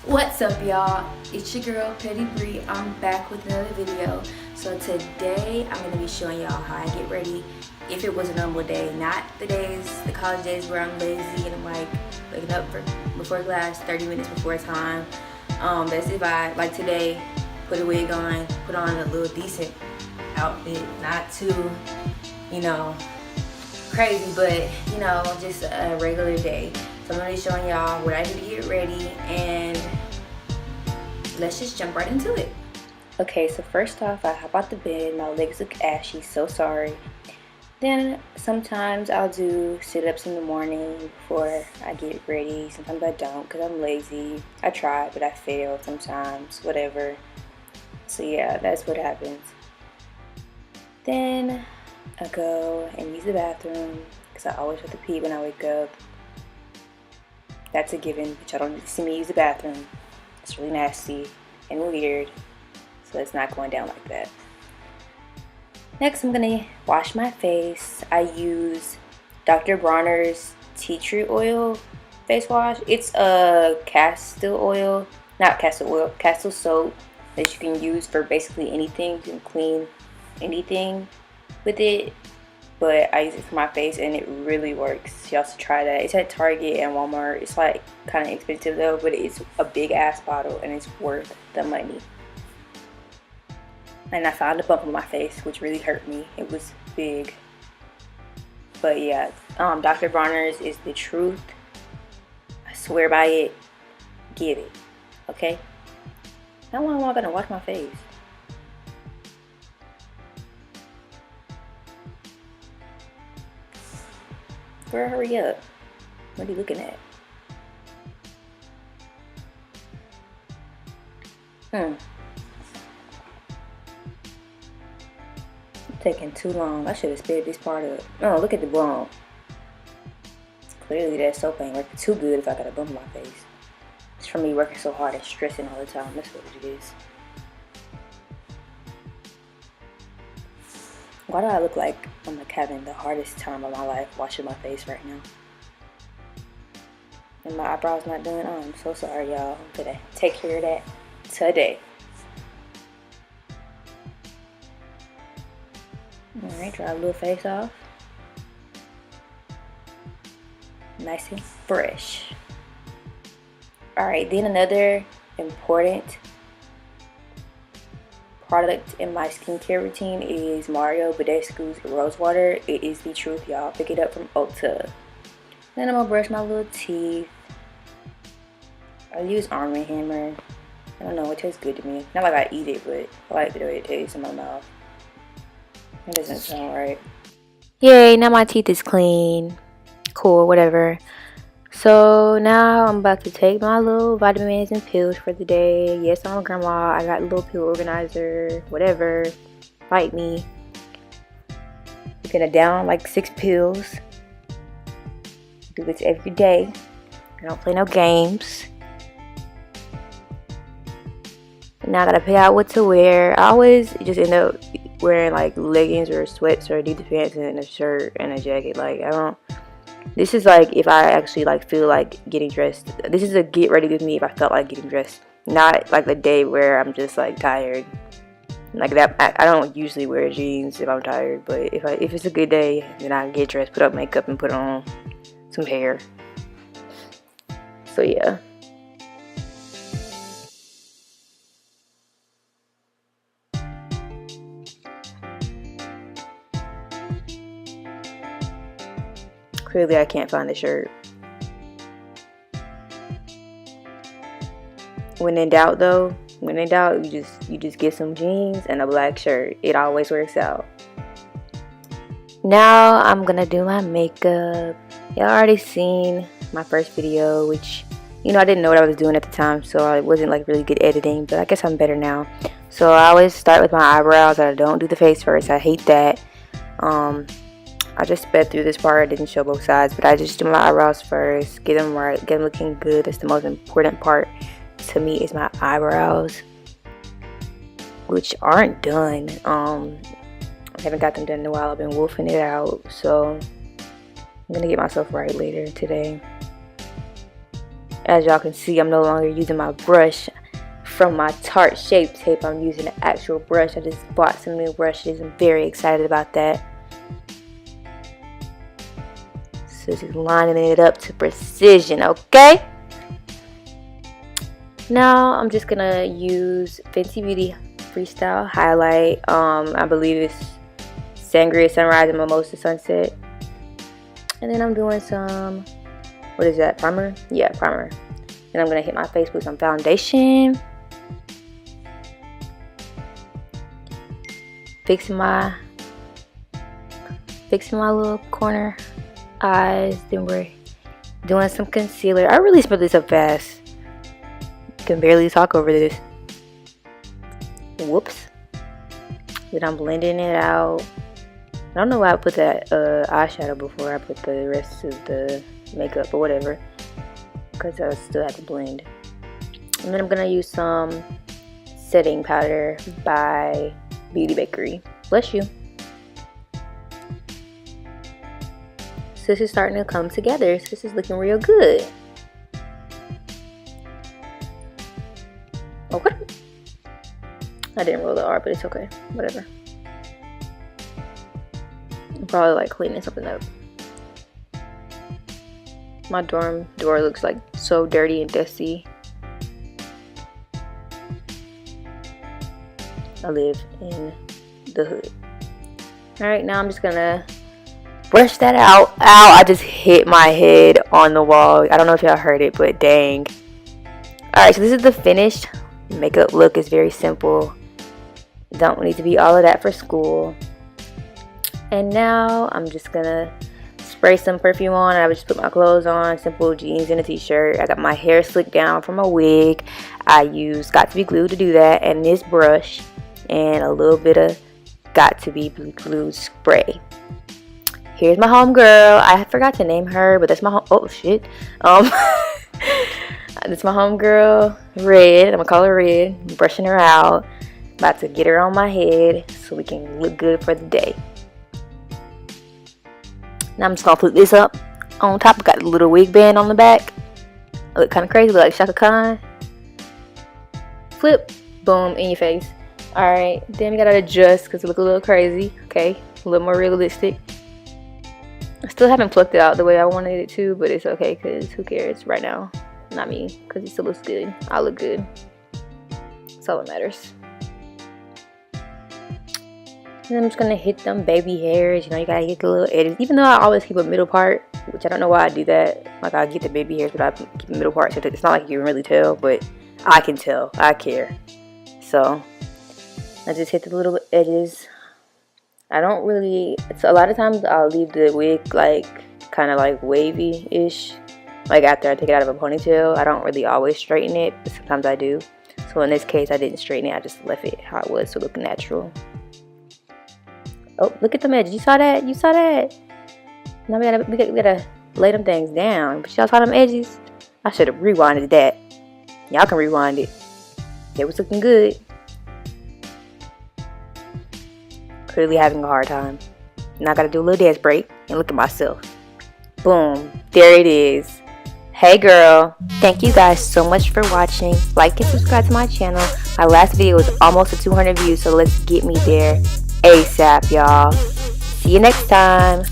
What's up, y'all? It's your girl Petty Bree. I'm back with another video. So today I'm gonna be showing y'all how I get ready if it was a normal day, not the college days where I'm lazy and I'm like waking up before class 30 minutes before time. That's if I, like today, put a wig on, put on a little decent outfit, not too, crazy, but just a regular day. So I'm gonna be showing y'all what I do to get ready, and let's just jump right into it. Okay, so first off, I hop out the bed. My legs look ashy, so sorry. Then sometimes I'll do sit-ups in the morning before I get ready. Sometimes I don't because I'm lazy. I try, but I fail sometimes, whatever. So yeah, that's what happens. Then I go and use the bathroom because I always have to pee when I wake up. That's a given, but y'all don't need to see me use the bathroom. It's really nasty and weird, so it's not going down like that. Next, I'm gonna wash my face. I use Dr. Bronner's tea tree oil face wash. It's a castor oil, not castor oil, castor soap that you can use for basically anything. You can clean anything with it, but I use it for my face and it really works. You also try that. It's at Target and Walmart. It's like kind of expensive though, but it's a big ass bottle and it's worth the money. And I found a bump on my face, which really hurt me. It was big. But yeah, Dr. Bronner's is the truth. I swear by it. Get it. Okay? How long am I gonna wash my face? Girl, hurry up. What are you looking at? Taking too long. I should have sped this part up. Oh, look at the bump. Clearly that soap ain't working too good if I got a bump on my face. It's from me working so hard and stressing all the time. That's what it is. Why do I look like I'm like having the hardest time of my life washing my face right now? And my eyebrows not done? Oh, I'm so sorry, y'all. I'm gonna take care of that today. Alright, dry a little face off. Nice and fresh. Alright, then another important product in my skincare routine is Mario Badescu's Rose Water. It is the truth, y'all. Pick it up from Ulta. Then I'm gonna brush my little teeth. I use Arm & Hammer. I don't know, it tastes good to me. Not like I eat it, but I like the way it tastes in my mouth. It doesn't sound right. Yay, now my teeth is clean. Cool, whatever. So now I'm about to take my little vitamins and pills for the day. Yes, I'm a grandma. I got a little pill organizer. Whatever. Fight me. I'm gonna down like 6 pills. Do this every day. I don't play no games. Now I gotta pick out what to wear. I always just end up wearing like leggings or sweats or Adidas pants and a shirt and a jacket. Like I don't. This is like if I actually like feel like getting dressed. This is a get ready with me if I felt like getting dressed. Not like the day where I'm just like tired. Like that. I don't usually wear jeans if I'm tired. But if it's a good day, then I get dressed, put up makeup, and put on some hair. So yeah. Clearly I can't find the shirt. When in doubt though, you just get some jeans and a black shirt. It always works out. Now I'm gonna do my makeup. Y'all already seen my first video, which I didn't know what I was doing at the time, so I wasn't like really good editing, but I guess I'm better now. So I always start with my eyebrows. I don't do the face first. I hate that. I just sped through this part. I didn't show both sides, but I just do my eyebrows first, get them right, get them looking good. That's the most important part to me, is my eyebrows, which aren't done. I haven't got them done in a while. I've been wolfing it out, so I'm gonna get myself right later today. As y'all can see, I'm no longer using my brush from my Tarte Shape Tape. I'm using an actual brush. I just bought some new brushes. I'm very excited about that. So just lining it up to precision, okay? Now I'm just gonna use Fenty Beauty Freestyle Highlight. I believe it's Sangria Sunrise and Mimosa Sunset. And then I'm doing some, what is that, primer? Yeah, primer. And I'm gonna hit my face with some foundation. Fixing my little corner eyes. Then we're doing some concealer. I really spelled this up fast. Can barely talk over this. Whoops. Then I'm blending it out. I don't know why I put that eyeshadow before I put the rest of the makeup or whatever, because I still have to blend. And then I'm gonna use some setting powder by Beauty Bakery. Bless you. So this is starting to come together. So this is looking real good. Okay. I didn't roll the R, but it's okay. Whatever. I'm probably like cleaning something up. My dorm door looks like so dirty and dusty. I live in the hood. Alright, now I'm just gonna brush that out. Ow, I just hit my head on the wall. I don't know if y'all heard it, but dang. Alright, so this is the finished makeup look. It's very simple. Don't need to be all of that for school. And now I'm just gonna spray some perfume on. I would just put my clothes on, simple jeans and a t-shirt. I got my hair slicked down from a wig. I use Got to Be Glue to do that, and this brush, and a little bit of Got to Be Glue spray. Here's my homegirl. I forgot to name her, but that's my oh shit. That's my homegirl, Red. I'm gonna call her Red. I'm brushing her out. About to get her on my head so we can look good for the day. Now I'm just gonna put this up on top. I got a little wig band on the back. I look kind of crazy, look like Shaka Khan. Flip, boom, in your face. Alright, then we gotta adjust because it look a little crazy. Okay, a little more realistic. I still haven't plucked it out the way I wanted it to, but it's okay because who cares right now? Not me, because it still looks good. I look good. That's all that matters. And then I'm just gonna hit them baby hairs. You know, you gotta get the little edges. Even though I always keep a middle part, which I don't know why I do that. Like, I get the baby hairs, but I keep the middle part. So it's not like you can really tell, but I can tell. I care. So I just hit the little edges. I don't really. It's a lot of times I'll leave the wig like kind of like wavy-ish. Like after I take it out of a ponytail, I don't really always straighten it, but sometimes I do. So in this case, I didn't straighten it. I just left it how it was to look natural. Oh, look at them edges. You saw that? You saw that? Now we gotta lay them things down. But y'all saw them edges? I should have rewinded that. Y'all can rewind it. It was looking good. Clearly having a hard time. Now I gotta do a little dance break and look at myself. Boom. There it is. Hey girl. Thank you guys so much for watching. Like and subscribe to my channel. My last video was almost at 200 views, so let's get me there ASAP, y'all. See you next time.